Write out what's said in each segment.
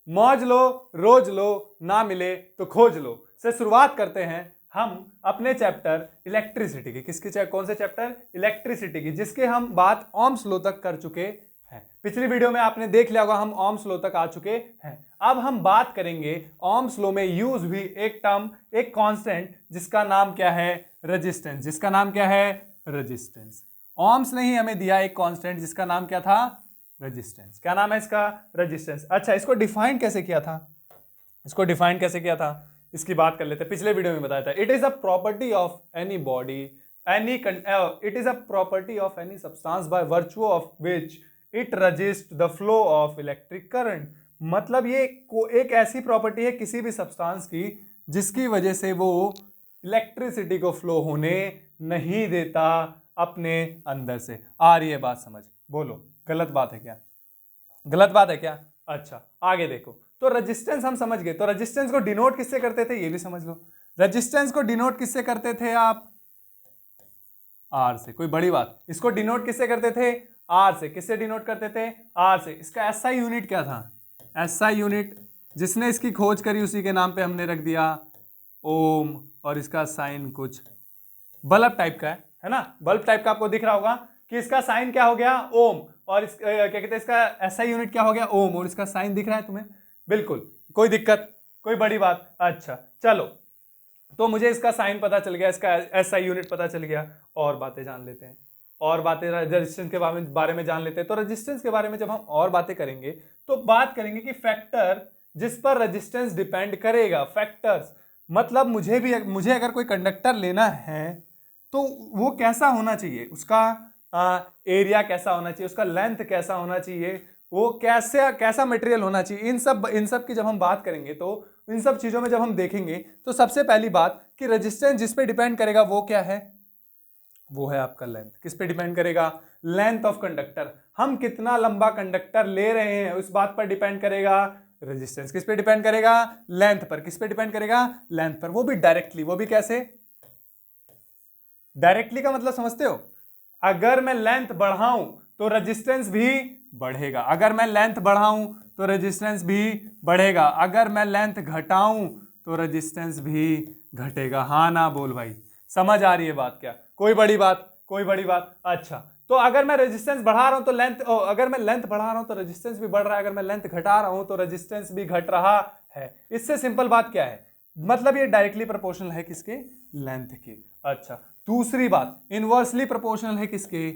मौज लो, रोज लो, ना मिले तो खोज लो से शुरुआत करते हैं हम अपने चैप्टर इलेक्ट्रिसिटी की। किसकी कौन से चैप्टर? इलेक्ट्रिसिटी की, जिसके हम बात ओम्स लॉ तक कर चुके हैं। पिछली वीडियो में आपने देख लिया होगा, हम ओम्स लॉ तक आ चुके हैं। अब हम बात करेंगे ओम्स लॉ में यूज हुई एक टर्म, एक कांस्टेंट, जिसका नाम क्या है? रेजिस्टेंस। जिसका नाम क्या है? रेजिस्टेंस। ओम्स ने ही हमें दिया एक कांस्टेंट जिसका नाम क्या था? रेजिस्टेंस। क्या नाम है इसका? रेजिस्टेंस। अच्छा, इसको डिफाइन कैसे किया था? इसको डिफाइन कैसे किया था, इसकी बात कर लेते हैं। पिछले वीडियो में बताया था, it is a property of any body, it is a property of any substance by virtue of which it resist the flow of electric current. मतलब ये एक ऐसी प्रॉपर्टी है किसी भी सब्सटेंस की जिसकी वजह से वो इलेक्ट्रिसिटी को फ्लो होने नहीं देता अपने अंदर से। आ रही है बात समझ? बोलो, गलत बात है क्या? गलत बात है क्या? अच्छा, आगे देखो। तो रेजिस्टेंस हम समझ गए। तो रेजिस्टेंस को डिनोट किससे करते थे, ये भी समझ लो। रेजिस्टेंस को डिनोट किससे करते थे आप? आर से। कोई बड़ी बात। इसको डिनोट किससे करते थे? आर से। किससे डिनोट करते थे? आर से। इसका एसआई यूनिट क्या था? एसआई यूनिट, जिसने इसकी खोज करी उसी के नाम पे हमने रख दिया ओम, और इसका साइन कुछ बल्ब टाइप का है ना? बल्ब टाइप का आपको दिख रहा होगा कि इसका साइन क्या हो गया? ओम। और इस क्या कहते हैं, इसका एसआई यूनिट क्या हो गया? ओम। और इसका साइन दिख रहा है तुम्हें? बिल्कुल, कोई दिक्कत, कोई बड़ी बात। अच्छा चलो, तो मुझे इसका साइन पता चल गया, इसका एसआई यूनिट पता चल गया। और बातें जान लेते हैं, और बातें रेजिस्टेंस के बारे में जान लेते हैं। तो रेजिस्टेंस के बारे में जब हम और बातें करेंगे तो बात करेंगे कि फैक्टर जिस पर रेजिस्टेंस डिपेंड करेगा। फैक्टर्स मतलब मुझे अगर कोई कंडक्टर लेना है तो वो कैसा होना चाहिए, उसका एरिया कैसा होना चाहिए, उसका लेंथ कैसा होना चाहिए, वो कैसा मटेरियल होना चाहिए। इन सब की जब हम बात करेंगे तो इन सब चीजों में जब हम देखेंगे तो सबसे पहली बात कि रेजिस्टेंस जिस पे डिपेंड करेगा वो क्या है? वो है आपका लेंथ। किस पे डिपेंड करेगा? Length of conductor. हम कितना लंबा कंडक्टर ले रहे हैं उस बात पर डिपेंड करेगा रेजिस्टेंस। किस पे डिपेंड करेगा? लेंथ पर। किस पे डिपेंड करेगा? लेंथ पर। वो भी डायरेक्टली। वो भी कैसे? डायरेक्टली का मतलब समझते हो? अगर मैं लेंथ बढ़ाऊं तो रेजिस्टेंस भी बढ़ेगा। अगर मैं लेंथ बढ़ाऊं तो रेजिस्टेंस भी बढ़ेगा। अगर मैं लेंथ घटाऊं तो रेजिस्टेंस भी घटेगा। हाँ ना बोल भाई, समझ आ रही है बात क्या? कोई बड़ी बात? कोई बड़ी बात। अच्छा, तो अगर मैं रेजिस्टेंस बढ़ा रहा हूं तो अगर मैं लेंथ बढ़ा रहा हूं तो रेजिस्टेंस भी बढ़ रहा है। अगर मैं लेंथ घटा रहा हूं तो रेजिस्टेंस भी घट रहा है। इससे सिंपल बात क्या है? मतलब ये डायरेक्टली प्रोपोर्शनल है किसके? लेंथ के। अच्छा, दूसरी बात, इनवर्सली प्रोपोर्शनल है किसके?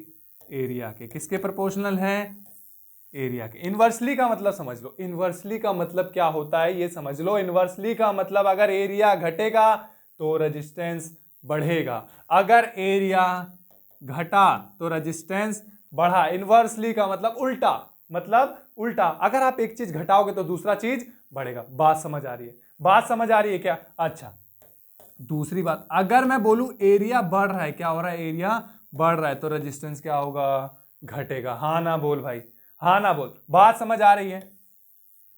एरिया के। किसके प्रोपोर्शनल है? एरिया के। इनवर्सली का मतलब समझ लो। इनवर्सली का मतलब क्या होता है ये समझ लो। इनवर्सली का मतलब अगर एरिया घटेगा तो रेजिस्टेंस बढ़ेगा, अगर एरिया घटा तो रेजिस्टेंस बढ़ा। इनवर्सली का मतलब उल्टा। मतलब उल्टा, अगर आप एक चीज घटाओगे तो दूसरा चीज बढ़ेगा। बात समझ आ रही है? बात समझ आ रही है क्या? अच्छा, दूसरी बात, अगर मैं बोलूं एरिया बढ़ रहा है, क्या हो रहा है? एरिया बढ़ रहा है, तो रेजिस्टेंस क्या होगा? घटेगा। हाँ ना बोल भाई, हाँ ना बोल। बात समझ आ रही है?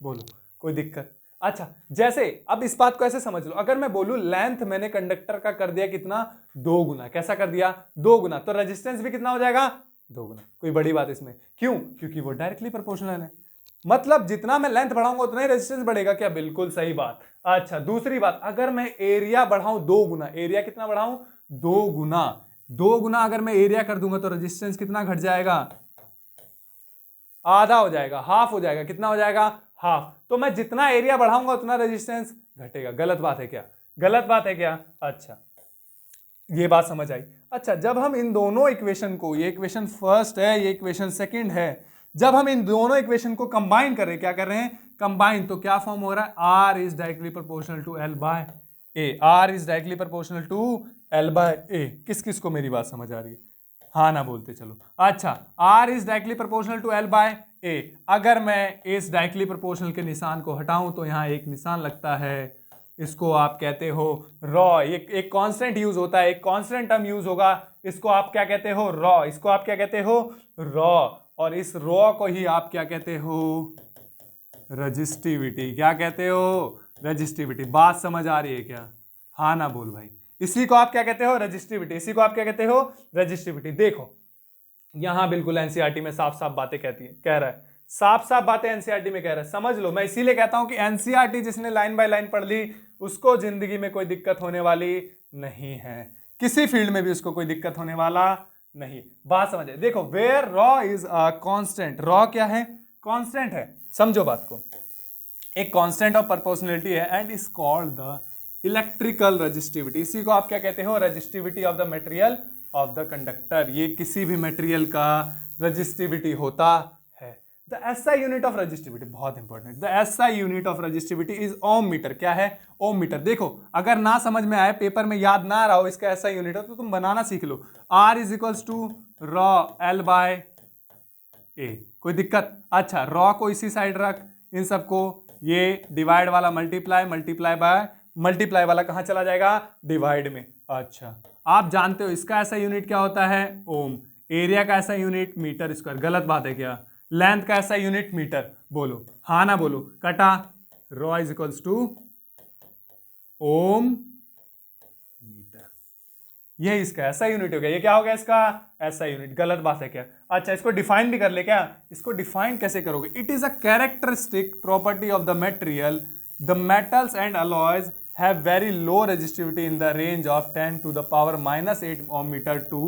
बोलो, कोई दिक्कत? अच्छा, जैसे अब इस बात को ऐसे समझ लो, अगर मैं बोलूं लेंथ मैंने कंडक्टर का कर दिया कितना? 2 गुना। कैसा कर दिया? 2 गुना। तो रेजिस्टेंस भी कितना हो जाएगा? 2 गुना। कोई बड़ी बात इसमें? क्यों? क्योंकि वो डायरेक्टली प्रोपोर्शनल है। मतलब जितना मैं लेंथ बढ़ाऊंगा उतना ही रेजिस्टेंस बढ़ेगा। क्या? बिल्कुल सही बात। अच्छा, दूसरी बात, अगर मैं एरिया बढ़ाऊं 2 गुना, एरिया कितना बढ़ाऊं? 2 गुना। 2 गुना अगर मैं एरिया कर दूंगा तो रेजिस्टेंस कितना घट जाएगा? आधा हो जाएगा, हाफ हो जाएगा। कितना हो जाएगा? हाफ। तो मैं जितना एरिया बढ़ाऊंगा उतना रेजिस्टेंस घटेगा। गलत बात है क्या? गलत बात है क्या? अच्छा, ये बात समझ आई। अच्छा, जब हम इन दोनों इक्वेशन को, ये इक्वेशन फर्स्ट है, ये इक्वेशन सेकंड है, जब हम इन दोनों इक्वेशन को कंबाइन कर रहे हैं, क्या कर रहे हैं? कंबाइन, तो क्या फॉर्म हो रहा है? R is directly proportional to L by A. R is directly proportional to L by A. किस किस को मेरी बात समझ आ रही है? हाँ ना बोलते चलो। अच्छा, R is directly proportional to L by A. अगर मैं इस डायरेक्टली प्रोपोर्शनल के निशान को हटाऊं तो यहां एक निशान लगता है, इसको आप कहते हो रॉ। एक कांस्टेंट यूज होता है, एक कांस्टेंट टर्म यूज होगा, इसको आप क्या कहते हो? रॉ। इसको आप क्या कहते हो? रॉ। और इस रॉ को ही आप क्या कहते हो? रजिस्टिविटी। क्या कहते हो? रजिस्टिविटी। बात समझ आ रही है क्या? हाँ ना बोल भाई। इसी को आप क्या कहते हो? रजिस्टिविटी। इसी को आप क्या कहते हो? रजिस्टिविटी। देखो, यहां बिल्कुल एनसीईआरटी में साफ साफ बातें कह रहा है साफ साफ बातें एनसीईआरटी में कह रहा है, समझ लो। मैं इसीलिए कहता हूं कि एनसीईआरटी जिसने लाइन बाय लाइन पढ़ ली उसको जिंदगी में कोई दिक्कत होने वाली नहीं है, किसी फील्ड में भी उसको कोई दिक्कत होने वाला नहीं। बात समझे? देखो, where rho is a constant, rho क्या है? कांस्टेंट है। समझो बात को, एक कांस्टेंट ऑफ प्रोपोर्शनलिटी है and is called the electrical resistivity. इसी को आप क्या कहते हो? Resistivity of the material of the conductor. ये किसी भी मटेरियल का रेजिस्टिविटी होता है। The SI unit of resistivity, बहुत important, the SI unit of resistivity is ohm metre. क्या है? Ohm metre. देखो, अगर ना समझ में आए, पेपर में याद ना रहा हो इसका एसआई यूनिट हो, तो तुम बनाना सीख लो। R is equals to rho L by A. कोई दिक्कत? अच्छा, रॉ को इसी साइड रख, इन सबको ये डिवाइड वाला मल्टीप्लाई वाला कहां चला जाएगा? डिवाइड में। अच्छा, आप जानते हो इसका ऐसा यूनिट क्या होता है? ओम। एरिया का ऐसा यूनिट मीटर स्क्वायर। गलत बात है क्या? लेंथ का ऐसा यूनिट मीटर। बोलो हाँ ना बोलो। कटा। Rho is equals to ohm metre, ये इसका ऐसा यूनिट हो गया। ये क्या हो गया? इसका ऐसा यूनिट। गलत बात है क्या? अच्छा, इसको डिफाइन भी कर ले क्या? इसको डिफाइन कैसे करोगे? It is a characteristic property of the material the metals and alloys have very low resistivity in the range of 10 to the power minus 8 ohm meter to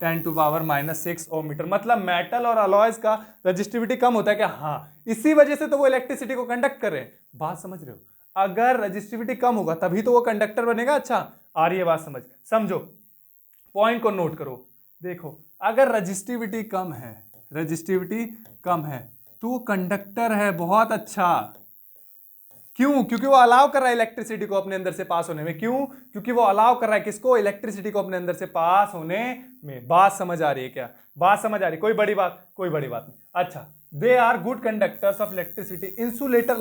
10 to power minus 6 ohm meter। मतलब metal और alloys का resistivity कम होता है क्या? हाँ, इसी वजह से तो वो इलेक्ट्रिसिटी को कंडक्ट कर रहे हैं। बात समझ रहे हो? अगर रेजिस्टिविटी कम होगा तभी तो वो कंडक्टर बनेगा। अच्छा, आ रही है बात समझ? समझो, पॉइंट को नोट करो। देखो, अगर रेजिस्टिविटी कम है तो वो कंडक्टर है। बहुत अच्छा। क्यों? क्योंकि वो अलाउ कर रहा है इलेक्ट्रिसिटी को अपने अंदर से पास होने में। क्यों? क्योंकि वो अलाउ कर रहा है किसको? इलेक्ट्रिसिटी को अपने अंदर से पास होने में। बात समझ आ रही है क्या? बात समझ आ रही? कोई बड़ी बात नहीं। अच्छा, they are good conductors of electricity. Insulator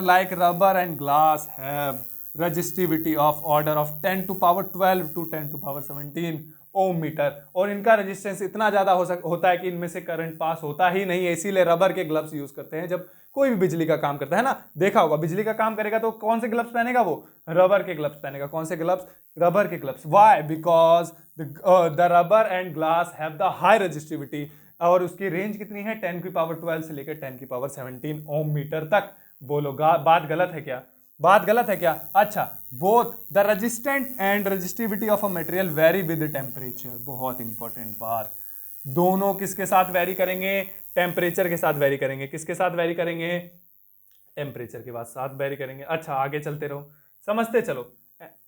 like rubber and glass have resistivity of order of 10 to power 12 to 10 to power 17 ohm metre. और इनका रेजिस्टेंस इतना ज्यादा होता है कि इनमें से करंट पास होता ही नहीं है। इसीलिए रबर के ग्लव्स यूज करते हैं जब कोई भी बिजली का काम करता है ना। देखा होगा, बिजली का काम करेगा तो कौन से ग्लव्स पहनेगा? वो रबर के ग्लव्स पहनेगा। कौन से ग्लव्स? रबर के gloves. Why? Because the rubber and glass have the high resistivity. और उसकी रेंज कितनी है? 10 की पावर 12 से लेकर 10 की पावर 17 ओम मीटर तक। बोलो, बात गलत है क्या? बात गलत है क्या? अच्छा, both the resistant and resistivity of a material very with temperature. बहुत इंपॉर्टेंट बात। दोनों किसके साथ वेरी करेंगे? टेम्परेचर के साथ वेरी करेंगे। किसके साथ वेरी करेंगे? टेम्परेचर के साथ वेरी करेंगे। अच्छा, आगे चलते रहो, समझते चलो।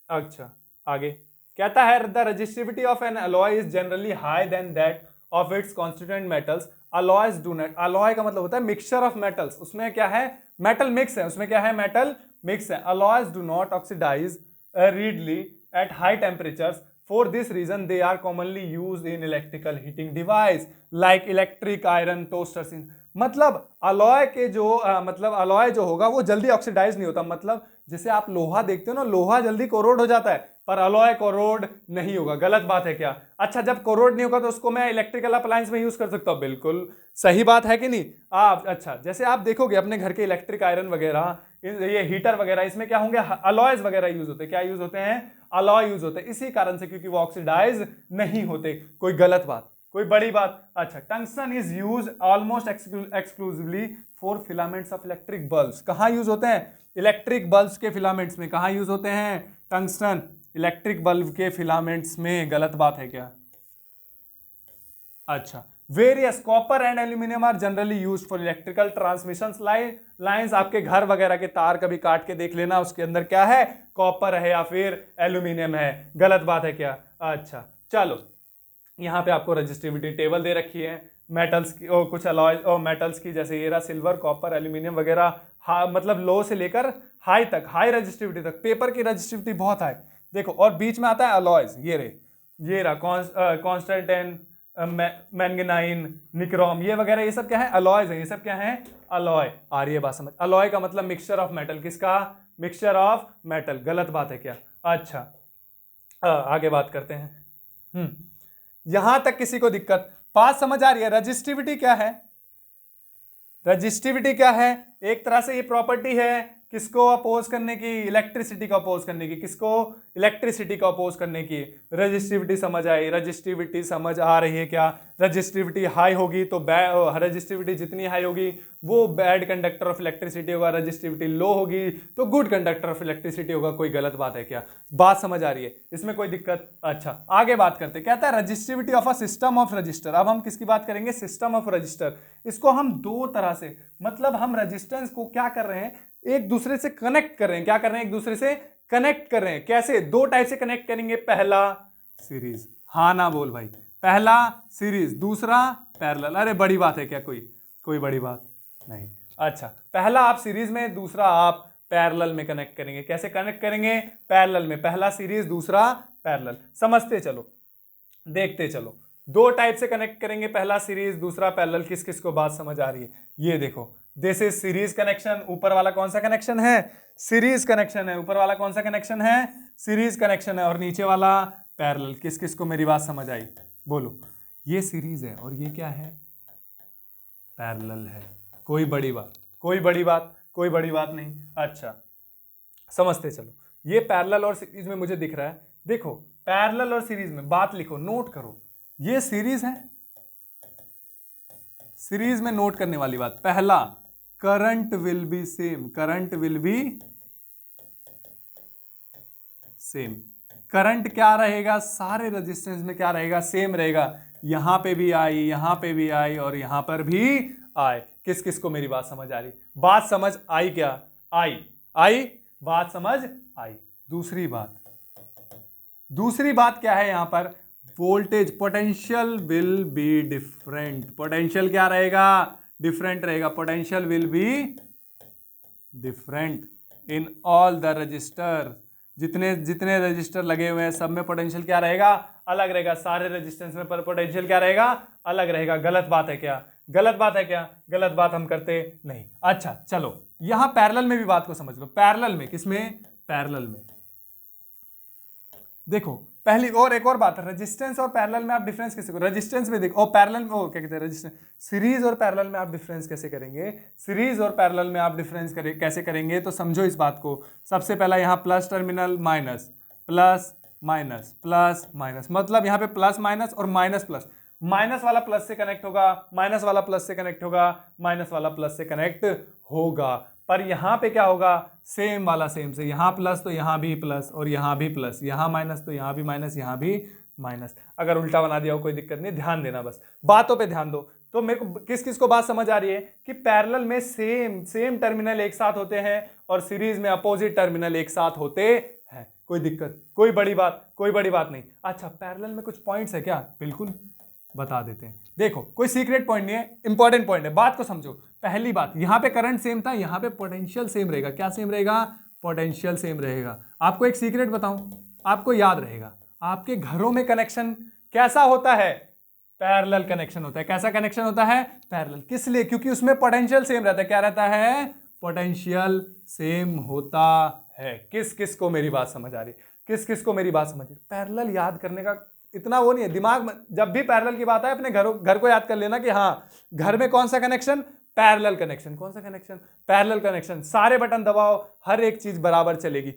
अच्छा, आगे कहता है the resistivity of an alloy is generally high than that of its constituent metals. Alloys do not, alloy का मतलब होता है मिक्सचर ऑफ मेटल्स। उसमें क्या है? मेटल मिक्स है। उसमें क्या है? मेटल मिक्स है। Alloys do not oxidise readily at high temperatures. For this reason they are commonly used in electrical heating device like electric iron toasters। मतलब अलॉय के जो मतलब अलॉय जो होगा वो जल्दी ऑक्सीडाइज नहीं होता। मतलब जैसे आप लोहा देखते हो ना, लोहा जल्दी कोरोड हो जाता है, पर अलॉय कोरोड नहीं होगा। गलत बात है क्या? अच्छा, जब कोरोड नहीं होगा तो उसको मैं इलेक्ट्रिकल अप्लायंस में यूज कर सकता हूँ। बिल्कुल सही बात है कि नहीं? आप अच्छा, जैसे आप देखोगे अपने घर के इलेक्ट्रिक आयरन वगैरह, ये हीटर वगैरह, इसमें क्या होंगे? अलॉयज वगैरह यूज होते हैं। क्या यूज होते हैं? अलॉय यूज होते हैं। इसी कारण से, क्योंकि वो ऑक्सीडाइज नहीं होते। कोई गलत बात? कोई बड़ी बात? अच्छा, tungsten is use almost exclusively for filaments of electric bulbs. कहाँ यूज होते हैं? इलेक्ट्रिक बल्ब्स के फिलामेंट्स में। कहाँ यूज होते हैं? टंगस्टन इलेक्ट्रिक बल्ब के फिलामेंट्स में। गलत बात है क्या? अच्छा, various copper and aluminium are generally used for electrical transmission lines. आपके घर वगैरह के तार कभी काट के देख लेना, उसके अंदर क्या है? कॉपर है या फिर एल्यूमिनियम है। गलत बात है क्या? अच्छा, चलो, यहाँ पे आपको रेजिस्टिविटी टेबल दे रखी है मेटल्स की, और कुछ अलॉय और मेटल्स की, जैसे ये रहा सिल्वर, कॉपर, एल्यूमिनियम वगैरह। मतलब लो से लेकर हाई तक, हाई रेजिस्टिविटी तक। पेपर की रेजिस्टिविटी बहुत हाई। देखो, और बीच में आता है अलॉयज। ये रहा कॉन्स्टेंटाइन, मैंगनाइन, निक्रोम, ये वगैरह, ये सब क्या है? अलॉयज हैं। ये सब क्या है? अलॉय। आ रही है बात समझ? अलॉय का मतलब मिक्सचर ऑफ मेटल। किसका? Mixture of metal. गलत बात है क्या? अच्छा, आगे बात करते हैं। यहां तक किसी को दिक्कत? बात समझ आ रही है? रजिस्टिविटी क्या है? रजिस्टिविटी क्या है? एक तरह से ये प्रॉपर्टी है किसको अपोज करने की? इलेक्ट्रिसिटी को अपोज करने की। किसको? इलेक्ट्रिसिटी को अपोज करने की। रजिस्टिविटी समझ आई? रजिस्टिविटी समझ आ रही है क्या? रजिस्टिविटी हाई होगी तो रजिस्टिविटी जितनी हाई होगी वो बैड कंडक्टर ऑफ इलेक्ट्रिसिटी होगा, रजिस्टिविटी लो होगी तो गुड कंडक्टर ऑफ इलेक्ट्रिसिटी होगा। कोई गलत बात है क्या? बात समझ आ रही है? इसमें कोई दिक्कत? अच्छा आगे बात करते हैं। कहता है resistivity of a system of register. अब हम किसकी बात करेंगे? System of register. इसको हम दो तरह से, मतलब हम रजिस्टेंस को क्या कर रहे हैं, एक दूसरे से कनेक्ट कर रहे हैं। क्या कर रहे हैं? एक दूसरे से कनेक्ट कर रहे हैं। कैसे? दो टाइप से कनेक्ट करेंगे। पहला सीरीज, हाँ ना बोल भाई, पहला सीरीज, दूसरा पैरेलल। अरे बड़ी बात है क्या? कोई बड़ी बात नहीं। अच्छा पहला आप सीरीज में, दूसरा आप पैरेलल में कनेक्ट करेंगे। कैसे कनेक्ट करेंगे? पैरेलल में, पहला सीरीज दूसरा पैरेलल। समझते चलो, देखते चलो। दो टाइप से कनेक्ट करेंगे, पहला सीरीज दूसरा पैरेलल। किस किस को बात समझ आ रही है? ये देखो, दिस इज सीरीज कनेक्शन। ऊपर वाला कौन सा कनेक्शन है? सीरीज कनेक्शन है। ऊपर वाला कौन सा कनेक्शन है? सीरीज कनेक्शन है। और नीचे वाला पैरेलल। किस किस को मेरी बात समझ आई? बोलो। ये सीरीज है और ये क्या है? पैरेलल है। कोई बड़ी बात? कोई बड़ी बात नहीं। अच्छा समझते चलो। ये पैरेलल और सीरीज में मुझे दिख रहा है। देखो पैरेलल और सीरीज में बात लिखो, नोट करो। ये सीरीज है, सीरीज में नोट करने वाली बात, पहला current will be same. Current will be same. Current क्या रहेगा? सारे रेजिस्टेंस में क्या रहेगा? सेम रहेगा। यहां पे भी आई, यहां पे भी आई और यहां पर भी आए। किस किस को मेरी बात समझ आ रही? बात समझ आई क्या? आई बात समझ आई। दूसरी बात क्या है यहां पर? Voltage, potential will be different. Potential क्या रहेगा? डिफरेंट रहेगा। Potential will be different in all the register. जितने रजिस्टर लगे हुए हैं सब में पोटेंशियल क्या रहेगा? अलग रहेगा। सारे रेजिस्टेंस में पर पोटेंशियल क्या रहेगा? अलग रहेगा। गलत बात है क्या? गलत बात हम करते नहीं। अच्छा चलो यहां पैरेलल में भी बात को समझ लो। पैरेलल में, किसमें? पैरेलल में। देखो पहली और एक और बात है, रेजिस्टेंस और पैरेलल में आप डिफरेंस कैसे करोगे? रेजिस्टेंस में देखो, और पैरेलल में क्या कहते हैं, रेजिस्टेंस। सीरीज और पैरेलल में आप डिफरेंस कैसे करेंगे? सीरीज और पैरेलल में आप डिफरेंस कैसे करेंगे? तो समझो इस बात को। सबसे पहला यहां plus terminal, minus, plus minus, plus minus, मतलब यहां पे प्लस माइनस और माइनस प्लस। माइनस वाला प्लस से कनेक्ट होगा, माइनस वाला प्लस से कनेक्ट होगा, माइनस वाला प्लस से कनेक्ट होगा। पर यहां पे क्या होगा? सेम वाला सेम से, यहां प्लस तो यहां भी प्लस और यहां भी प्लस, यहां माइनस तो यहां भी माइनस, यहां भी माइनस। अगर उल्टा बना दिया हो कोई दिक्कत नहीं, ध्यान देना, बस बातों पे ध्यान दो। तो मेरे को किस किस को बात समझ आ रही है कि पैरेलल में सेम टर्मिनल एक साथ होते हैं और सीरीज में अपोजिट टर्मिनल एक साथ होते हैं। कोई दिक्कत? कोई बड़ी बात नहीं। अच्छा पैरेलल में कुछ पॉइंट्स है क्या? बिल्कुल बता देते हैं। देखो कोई सीक्रेट पॉइंट नहीं है, इंपॉर्टेंट पॉइंट है। बात को समझो। पहली बात, यहां पे करंट सेम था, यहां पे पोटेंशियल सेम रहेगा। क्या सेम रहेगा? पोटेंशियल सेम रहेगा। आपको एक सीक्रेट बताऊं, आपको याद रहेगा, आपके घरों में कनेक्शन कैसा होता है? पैरेलल कनेक्शन होता है। कैसा कनेक्शन होता है? पैरेलल। किस लिए? क्योंकि उसमें पोटेंशियल सेम रहता है। क्या रहता है? पोटेंशियल सेम होता है। किस किस को मेरी बात समझ आ रही? किस किस को मेरी बात समझ रही? पैरेलल याद करने का इतना वो नहीं है दिमाग में। जब भी पैरेलल की बात है अपने घर को याद कर लेना कि हाँ घर में कौन सा कनेक्शन? Parallel connection. कौन सा कनेक्शन? Parallel connection. सारे बटन दबाओ, हर एक चीज बराबर चलेगी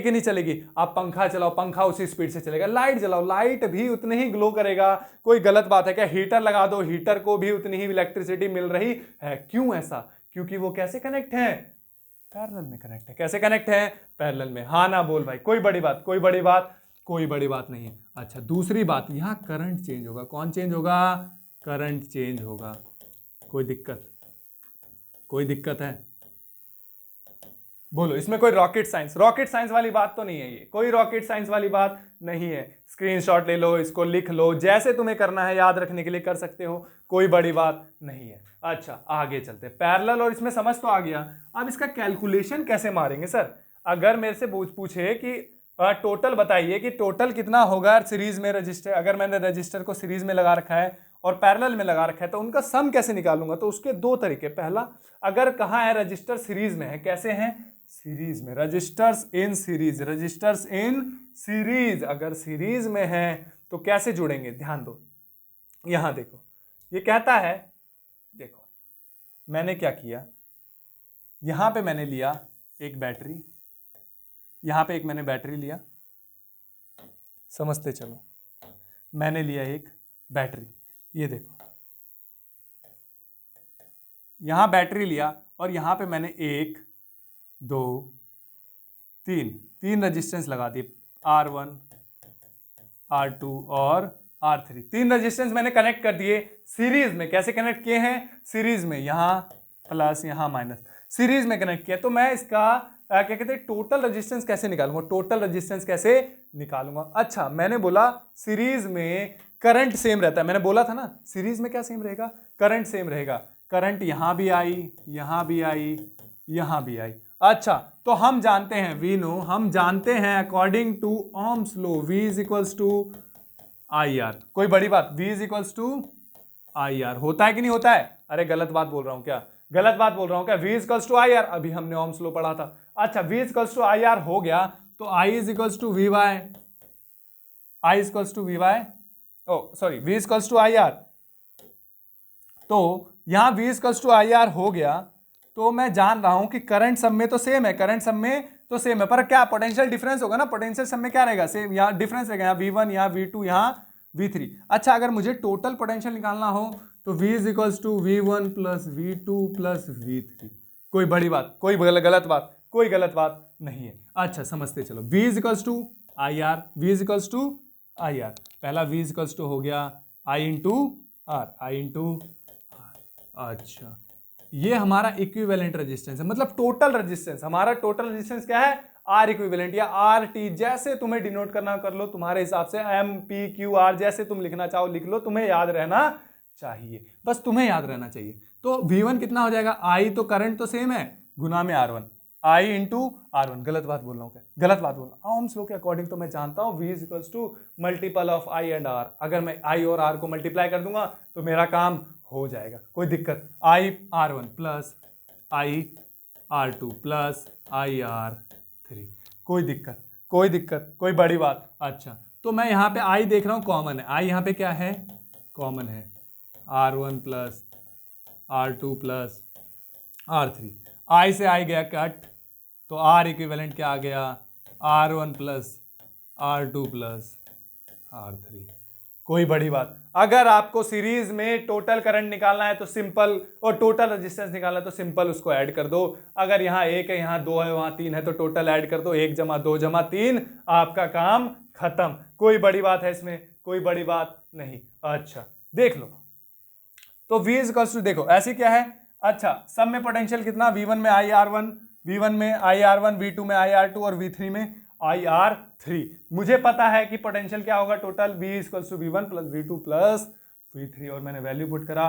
कि नहीं चलेगी? आप पंखा चलाओ, पंखा उसी स्पीड से चलेगा। लाइट जलाओ, लाइट भी उतनी ही ग्लो करेगा। कोई गलत बात है क्या? हीटर लगा दो, हीटर को भी उतनी ही इलेक्ट्रिसिटी मिल रही है। क्यों ऐसा? क्योंकि वो कैसे कनेक्ट है? पैरेलल में कनेक्ट है। कैसे कनेक्ट है? पैरेलल में। हाँ ना बोल भाई। कोई बड़ी बात नहीं है। अच्छा दूसरी बात, यहां करंट चेंज होगा। कौन चेंज होगा? करंट चेंज होगा। कोई दिक्कत है? बोलो। इसमें कोई रॉकेट साइंस वाली बात तो नहीं है। ये कोई रॉकेट साइंस वाली बात नहीं है। स्क्रीनशॉट ले लो, इसको लिख लो, जैसे तुम्हें करना है याद रखने के लिए कर सकते हो। कोई बड़ी बात नहीं है। अच्छा आगे चलते। पैरेलल और इसमें समझ तो आ गया। अब इसका कैलकुलेशन कैसे मारेंगे सर? अगर मेरे से पूछे कि टोटल बताइए कि टोटल कितना होगा सीरीज में रजिस्टर, अगर मैंने रजिस्टर को सीरीज में लगा रखा है और पैरेलल में लगा रखा है तो उनका सम कैसे निकालूंगा? तो उसके दो तरीके। पहला, अगर कहाँ है रजिस्टर सीरीज में है, कैसे हैं? सीरीज में। Resistors in series. अगर सीरीज में है तो कैसे जुड़ेंगे? ध्यान दो, यहां देखो, ये कहता है, देखो मैंने क्या किया, यहां पे मैंने लिया एक बैटरी, यहां पे एक मैंने बैटरी लिया, समझते चलो। मैंने लिया एक बैटरी, ये देखो, यहां बैटरी लिया और यहां पे मैंने 1 2 तीन रेजिस्टेंस लगा दिए, R1 R2 और R3। 3 रेजिस्टेंस मैंने कनेक्ट कर दिए सीरीज में। कैसे कनेक्ट किए हैं? सीरीज में, यहां प्लस यहां माइनस, सीरीज में कनेक्ट किया। तो मैं इसका क्या कहते हैं, टोटल रेजिस्टेंस कैसे निकालूंगा? टोटल रेजिस्टेंस कैसे निकालूंगा? अच्छा, मैंने बोला सीरीज में करंट सेम रहता है। मैंने बोला था ना, सीरीज में क्या सेम रहेगा? करंट सेम रहेगा। करंट यहां भी आई, यहां भी आई, यहां भी आई। अच्छा, तो हम जानते हैं, वी नो, हम जानते हैं according to Ohm's law, V is equals to I R. कोई बड़ी बात, V is equals to I R होता है कि नहीं होता है? अरे गलत बात बोल रहा हूं क्या? गलत बात बोल रहा हूं क्या? V is equals to I R, अभी हमने ओम्स लॉ पढ़ा था। अच्छा, V is equals to I R हो गया, तो I is equals to V Y, I is equals to V Y, oh sorry, V is equals to I R. तो यहां V is equals to I R हो गया, तो मैं जान रहा हूं कि करंट सब में तो सेम है, करंट सब में तो सेम है, पर क्या पोटेंशियल डिफरेंस होगा ना? पोटेंशियल सब में क्या रहेगा? सेम। यहाँ डिफरेंस रहेगा, यहाँ V1, यहाँ V2, यहाँ V3। अच्छा, अगर मुझे टोटल पोटेंशियल निकालना हो तो V is equals to V1 plus V2 plus V3। कोई बड़ी बात, कोई गलत बात, कोई गलत बात नहीं है। अच्छा, समझते चलो। V is equals to I R, V is equals to I R. पहला V इज इक्वल्स टू हो गया I into R, I into R. अच्छा, ये हमारा इक्विवेलेंट रेजिस्टेंस है, मतलब टोटल रेजिस्टेंस। हमारा टोटल रेजिस्टेंस क्या है? आर इक्विवेलेंट या आर टी, जैसे तुम्हें डिनोट करना कर लो, तुम्हारे हिसाब से एम पी क्यू आर, जैसे तुम लिखना चाहो लिख लो, तुम्हें याद रहना चाहिए, बस तुम्हें याद रहना चाहिए। तो V1 कितना हो जाएगा? आई तो करंट तो सेम है, गुना में R1, आई इंटू R1। गलत बात बोल रहा हूँ क्या? गलत बात बोल रहा हूँ। ओम्स लॉ के अकॉर्डिंग तो मैं जानता हूँ V is equals to multiple of I and R. अगर मैं आई और आर को मल्टीप्लाई कर दूंगा तो मेरा काम हो जाएगा, कोई दिक्कत। आई R1 प्लस आई R2 प्लस आई R3, कोई दिक्कत, कोई दिक्कत, कोई बड़ी बात। अच्छा, तो मैं यहाँ पे आई देख रहा हूँ कॉमन है, आई यहाँ पे क्या है? कॉमन है, R1 plus R2 plus R3। आई से आई गया कट, तो R इक्विवेलेंट क्या आ गया? R1 plus R2 plus R3। कोई बड़ी बात। अगर आपको सीरीज में टोटल करंट निकालना है तो सिंपल, और टोटल रेजिस्टेंस निकालना है तो सिंपल उसको ऐड कर दो। अगर यहाँ 1 है, यहाँ 2 है, वहाँ 3 है, तो टोटल ऐड कर दो, 1 जमा 2 जमा 3, आपका काम खत्म। कोई बड़ी बात है इसमें? कोई बड़ी बात नहीं। अच्छा, देख लो, तो V इज इक्वल्स टू, देखो ऐसी क्या है? अच्छा, सब में पोटेंशियल कितना? V1 में आई R1, V1 में आई R1, V2 में आई R2 और V3 में आई R3। मुझे पता है कि पोटेंशियल क्या होगा total, V equals to V1 plus V2 plus V3, और मैंने वैल्यू पुट करा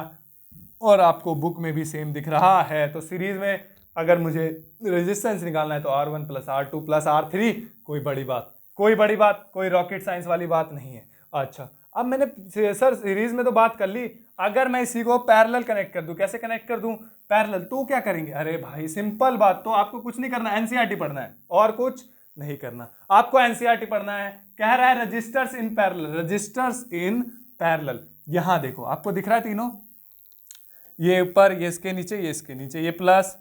और आपको बुक में भी सेम दिख रहा है। तो सीरीज में अगर मुझे रेजिस्टेंस निकालना है तो R1 plus R2 plus R3। कोई बड़ी बात, कोई बड़ी बात, कोई रॉकेट साइंस वाली बात नहीं है। अच्छा, अब मैंने सर सीरीज में तो बात कर ली, अगर मैं इसी को पैरेलल कनेक्ट कर दूं, कैसे कनेक्ट कर दूं पैरेलल, तो क्या करेंगे? अरे भाई सिंपल बात, तो आपको कुछ नहीं करना, एनसीईआरटी पढ़ना है और कुछ नहीं करना। आपको एनसीईआरटी पढ़ना है, कह रहा है resistors in parallel, resistors in parallel. यहां देखो, आपको दिख रहा है तीनों, ये ऊपर, ये इसके नीचे, ये इसके नीचे, ये प्लस,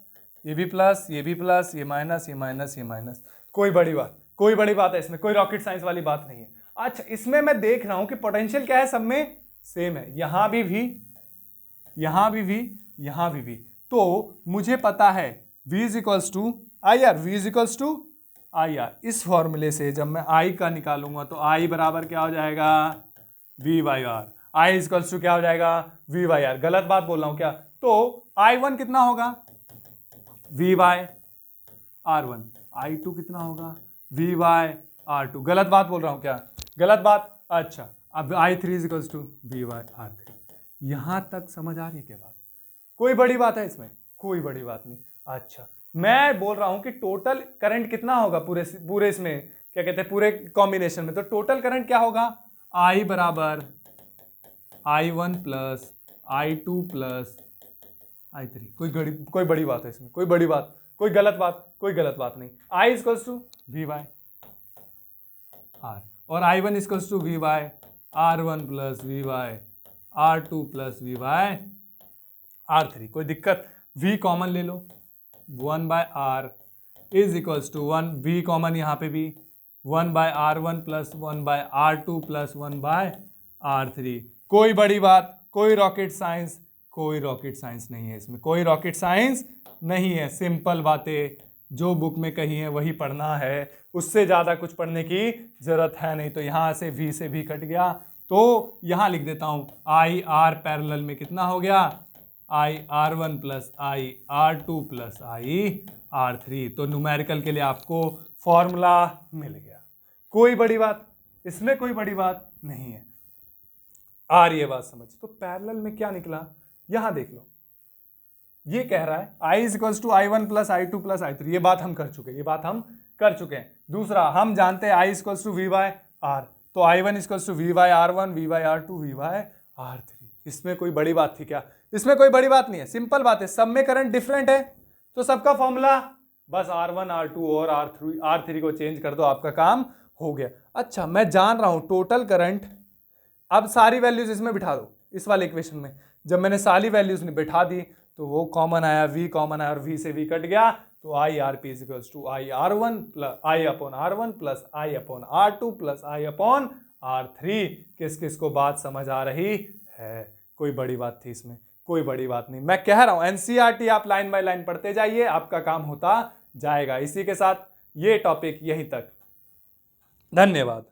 ये भी प्लस, ये भी प्लस, ये माइनस, ये माइनस, ये माइनस। कोई बड़ी बात, कोई बड़ी बात है इसमें, कोई रॉकेट साइंस वाली बात नहीं है। अच्छा, इसमें मैं देख रहा हूं कि पोटेंशियल क्या है, सब में सेम है, यहां भी, यहां भी, यहां भी। तो मुझे पता है V is equals to I R, V is equals to I R. इस फॉर्मूले से जब मैं I का निकालूंगा तो I बराबर क्या हो जाएगा? V by R. I is equals to क्या हो जाएगा? V by R. गलत बात बोल रहा हूं क्या? तो I1 कितना होगा? V by R1। I2 कितना होगा? V by R2। गलत बात बोल रहा हूं क्या? गलत बात। अच्छा, अब I3 is equals to V by R3। यहां तक समझ आ रही है क्या बात? कोई बड़ी बात है इसमें? कोई बड़ी बात नहीं। अच्छा, मैं बोल रहा हूं कि टोटल करंट कितना होगा पूरे इसमें, क्या कहते हैं, पूरे कॉम्बिनेशन में। तो टोटल करंट क्या होगा? I बराबर I1 plus I2 plus I3। कोई बड़ी बात है इसमें? कोई बड़ी बात, कोई गलत बात, कोई गलत बात नहीं। I equals to V by R और I1 equals to V by R1 plus V by R2 plus V by R3। कोई दिक्कत? V कॉमन ले लो, 1 by R is equals to 1, V common यहाँ पे भी, 1 by R1 plus 1 by R2 plus 1 by R3। कोई बड़ी बात, कोई रॉकेट साइंस, कोई रॉकेट साइंस नहीं है इसमें, कोई रॉकेट साइंस नहीं है। सिंपल बातें जो बुक में कही है वही पढ़ना है, उससे ज़्यादा कुछ पढ़ने की जरूरत है नहीं। तो यहाँ से V से भी कट गया, तो यहाँ लिख देता हूँ आई आर पैरेलल में कितना हो गया, आई R one plus I R two plus I R three. तो न्यूमेरिकल के लिए आपको फॉर्मूला मिल गया। कोई बड़ी बात इसमें, कोई बड़ी बात नहीं है। आ रही है बात समझ? तो पैरेलल में क्या निकला, यहां देख लो, ये कह रहा है I is equals to I one plus I two plus I three. ये बात हम कर चुके हैं, ये बात हम कर चुके हैं। दूसरा, हम जानते हैं I is equals to V by R, तो I one is equals to V by R one, V by R two, V by R three. इसमें कोई बड़ी बात थी क्या? इसमें कोई बड़ी बात नहीं है, सिंपल बात है। सब में करंट डिफरेंट है तो सबका फॉर्मूला बस R1 R2 और R3 को चेंज कर दो, आपका काम हो गया। अच्छा, मैं जान रहा हूं टोटल करंट, अब सारी वैल्यूज इसमें बिठा दो, इस वाले इक्वेशन में। जब मैंने सारी वैल्यूज बिठा दी तो वो कॉमन आया, V कॉमन आया और V से V कट गया, तो I R P is equals to I R one plus I upon R one plus I upon R two plus I upon R three. किस किस को बात समझ आ रही है? कोई बड़ी बात थी इसमें? कोई बड़ी बात नहीं। मैं कह रहा हूं एनसीईआरटी आप लाइन बाय लाइन पढ़ते जाइए, आपका काम होता जाएगा। इसी के साथ ये टॉपिक यहीं तक। धन्यवाद।